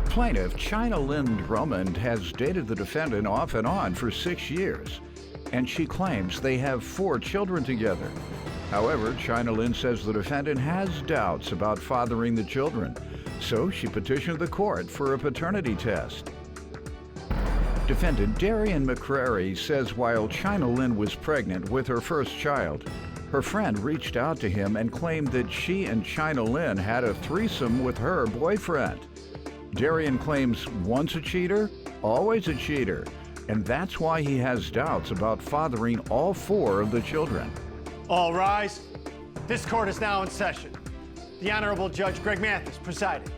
Plaintiff China Lynn Drummond has dated the defendant off and on for 6 years, and she claims they have 4 children together. However, China Lynn says the defendant has doubts about fathering the children, so she petitioned the court for a paternity test. Defendant Darian McCrary says while China Lynn was pregnant with her first child, her friend reached out to him and claimed that she and China Lynn had a threesome with her boyfriend. Darian claims once a cheater, always a cheater, and that's why he has doubts about fathering all 4 of the children. All rise. This court is now in session. The Honorable Judge Greg Mathis presiding.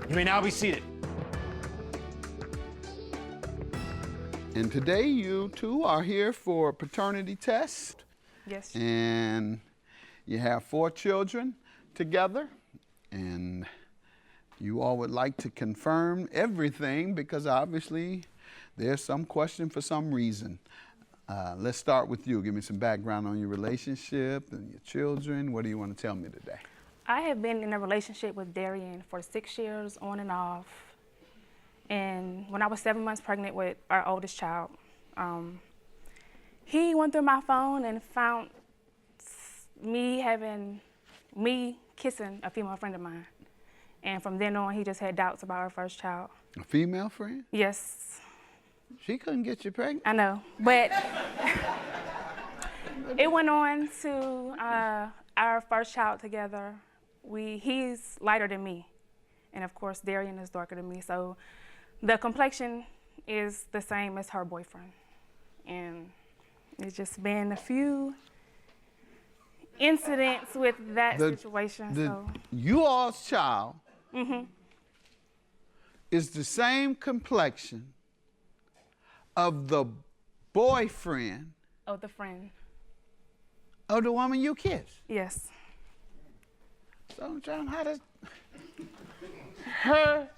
You may now be seated. And today you two are here for a paternity test. Yes. And you have 4 children together, and you all would like to confirm everything because obviously there's some question for some reason. Let's start with you. Give me some background on your relationship and your children. What do you want to tell me today? I have been in a relationship with Darian for 6 years, on and off. And when I was 7 months pregnant with our oldest child, he went through my phone and found me kissing a female friend of mine. And from then on, he just had doubts about our first child. A female friend? Yes. She couldn't get you pregnant? I know, but it went on to our first child together. He's lighter than me, and of course Darian is darker than me, so the complexion is the same as her boyfriend. And it's just been a few incidents with that situation. You all's child is the same complexion of the boyfriend Oh, the friend. of the woman you kissed. Yes. So, John, how does her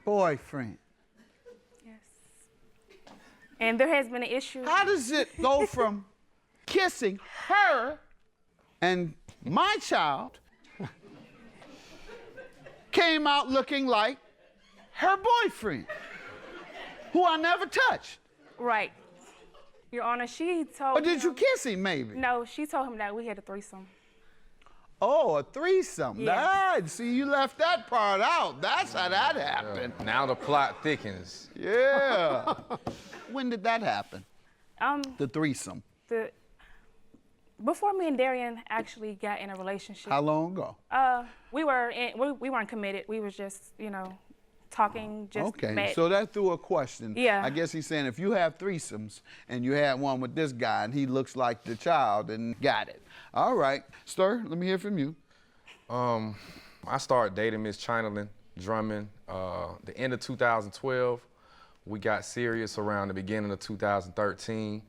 boyfriend, Yes. And there has been an issue. how does it go from kissing her and my child came out looking like her boyfriend, who I never touched? Right. Your Honor, she told Or did him, you kiss him, maybe? No, she told him that we had a threesome. Oh, a threesome. Yeah. See, you left that part out. That's how that happened. Now the plot thickens. Yeah. When did that happen? The threesome. Before me and Darian actually got in a relationship. How long ago? We weren't committed. We was just, talking, just Okay, met. so that threw a question. Yeah. I guess he's saying if you have threesomes and you had one with this guy and he looks like the child, then got it. All right, sir, let me hear from you. I started dating Miss China Lynn Drummond the end of 2012. We got serious around the beginning of 2013.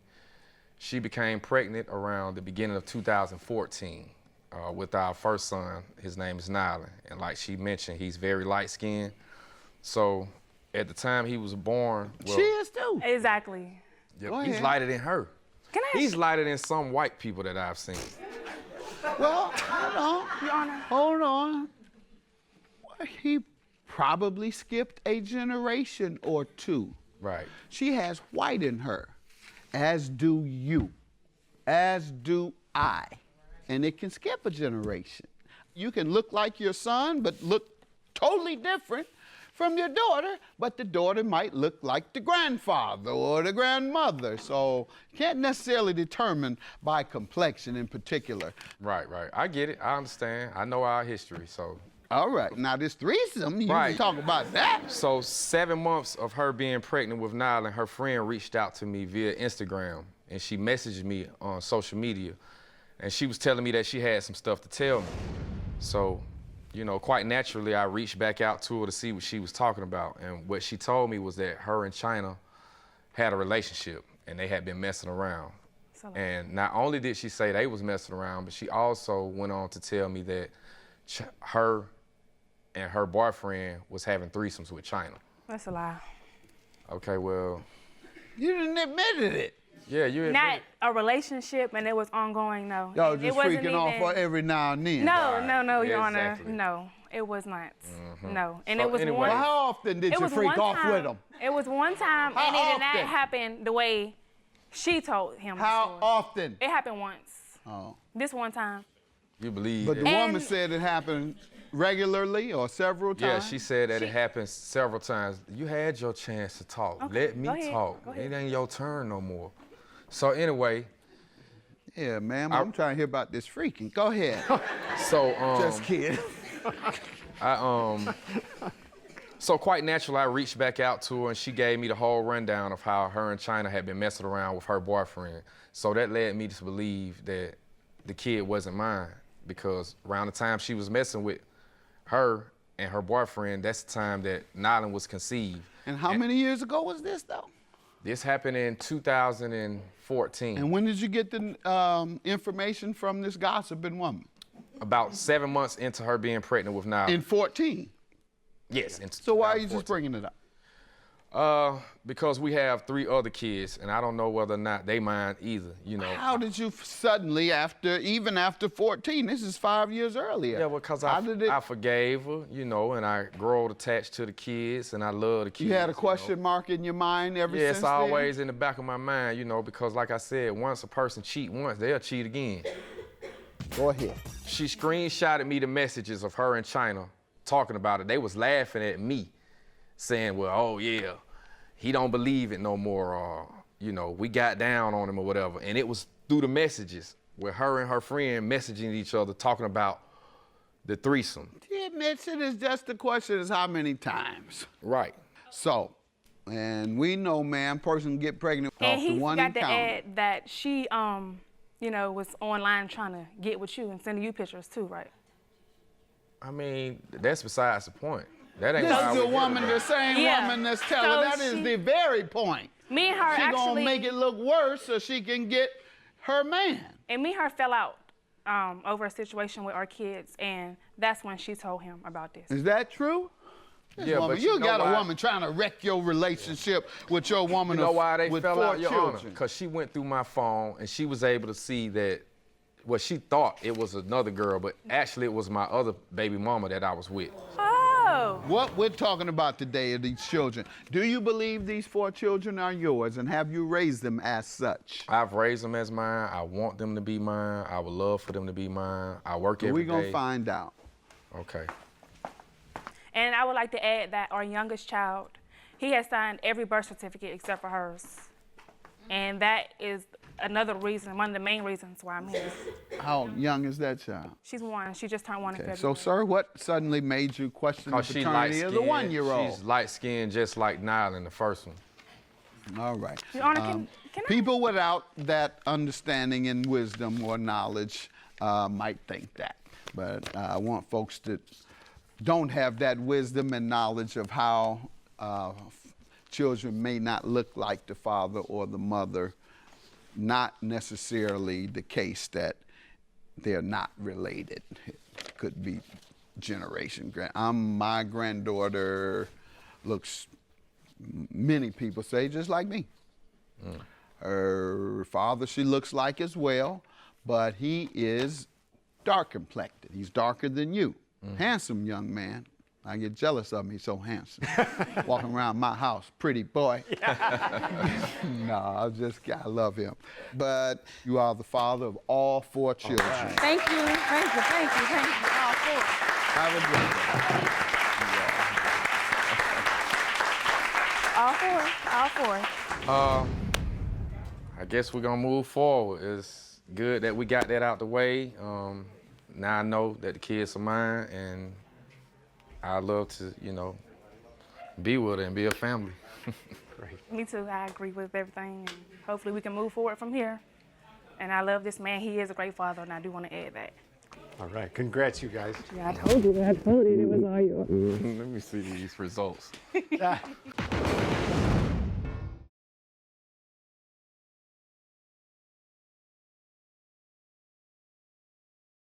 She became pregnant around the beginning of 2014 with our first son. His name is Nylan, and like she mentioned, he's very light-skinned. So at the time he was born, well, She is too. Exactly. yep, Go he's ahead. lighter than her. Can I He's lighter than some white people that I've seen. Well, hold on. Your Honor. Hold on. Well, he probably skipped a generation or 2. Right. She has white in her, as do you, as do I. And it can skip a generation. You can look like your son, but look totally different from your daughter, but the daughter might look like the grandfather or the grandmother. So you can't necessarily determine by complexion in particular. Right. I get it. I understand. I know our history, so. All right, now this threesome, you Right. can talk about that. So 7 months of her being pregnant with Nylan, her friend reached out to me via Instagram, and she messaged me on social media, and she was telling me that she had some stuff to tell me. So, quite naturally, I reached back out to her to see what she was talking about, and what she told me was that her and China had a relationship, and they had been messing around. And not only did she say they was messing around, but she also went on to tell me that her and her boyfriend was having threesomes with China. That's a lie. Okay, well, You didn't admit it. Yeah, you admitted. Not a relationship, and it was ongoing. No. Y'all It just wasn't freaking off even- every now and then. No, no, Yeah, Your Honor. exactly. No, it was not. No, and So it was anyway- one. Well, how often did It you was freak one off time, with him? It was one time, How and it did not often? happen the way she told him. the How story. often? It happened once. Oh. This one time. You believe But it. the And- woman said it happened regularly or several Yeah, times. she said that it happened several times. You had your chance to talk. Okay, Let me go ahead, talk. go ahead. It ain't your turn no more. So anyway, Yeah, ma'am, I'm trying to hear about this freaking. Go ahead. so Just kidding. So quite naturally, I reached back out to her, and she gave me the whole rundown of how her and China had been messing around with her boyfriend. So that led me to believe that the kid wasn't mine, because around the time she was messing with her and her boyfriend, that's the time that Nylan was conceived. And how many years ago was this, though? This happened in 2014. And when did you get the information from this gossiping woman? About 7 months into her being pregnant with Nylan. In 14. Yes. So why are you just bringing it up? Because we have 3 other kids, and I don't know whether or not they mind either, you know. How did you suddenly, even after 14, this is 5 years earlier. Yeah, because How did it? I forgave her, you know, and I growed attached to the kids, and I love the kids. You had a know. question mark in your mind ever Yeah, since it's always in the back of my mind, you know, because like I said, once a person cheat once, they'll cheat again. then? Go ahead. She screenshotted me the messages of her and China talking about it. They was laughing at me, saying, well, oh yeah, he don't believe it no more, or, you know, we got down on him or whatever. And it was through the messages with her and her friend messaging each other, talking about the threesome. The admission is just the question is how many times. Right. So, and we know, man, person get pregnant And off he the one forgot to encounter. add that she, you know, was online trying to get with you and sending you pictures too, right? I mean, that's besides the point. That ain't This why is we the get woman, around. the same Yeah. woman that's telling. So That is she- the very point. Me and her She actually, gonna make it look worse so she can get her man. and me and her fell out over a situation with our kids, and that's when she told him about this. Is that true? This Yeah, woman, but you you know got a why- woman trying to wreck your relationship with your woman You know why they with fell 4 out, Your Honor? children. Because she went through my phone and she was able to see that, well, she thought it was another girl, but actually it was my other baby mama that I was with. Oh, What we're talking about today are these children. Do you believe these 4 children are yours, and have you raised them as such? I've raised them as mine. I want them to be mine. I would love for them to be mine. I work every We're day. gonna find out. Okay. and I would like to add that our youngest child, he has signed every birth certificate except for hers. And that is another reason, one of the main reasons why I'm here. How young is that child? She's 1. She just turned 1 in Okay, February. so sir, what suddenly made you question the Because she paternity of the light-skinned. 1-year-old? She's light-skinned just like Nylan, the first one. All right. Your Honor, can I? People without that understanding and wisdom or knowledge might think that. But I want folks that don't have that wisdom and knowledge of how children may not look like the father or the mother, not necessarily the case that they're not related. It could be generation. My granddaughter looks, many people say, just like me. Her father she looks like as well, but he is dark complected. He's darker than you. Handsome young man. I get jealous of him, he's so handsome. Walking around my house, pretty boy. No, I love him. But you are the father of all 4 children. Thank you, thank you, thank you, thank you. All 4. Have a good All 4, all 4. I guess we're gonna move forward. It's good that we got that out the way. Now I know that the kids are mine, and I love to, you know, be with her and be a family. Me too, I agree with everything. And hopefully we can move forward from here. And I love this man, he is a great father, and I do want to add that. All right, congrats, you guys. Yeah, I told you, it was all yours. Let me see these results.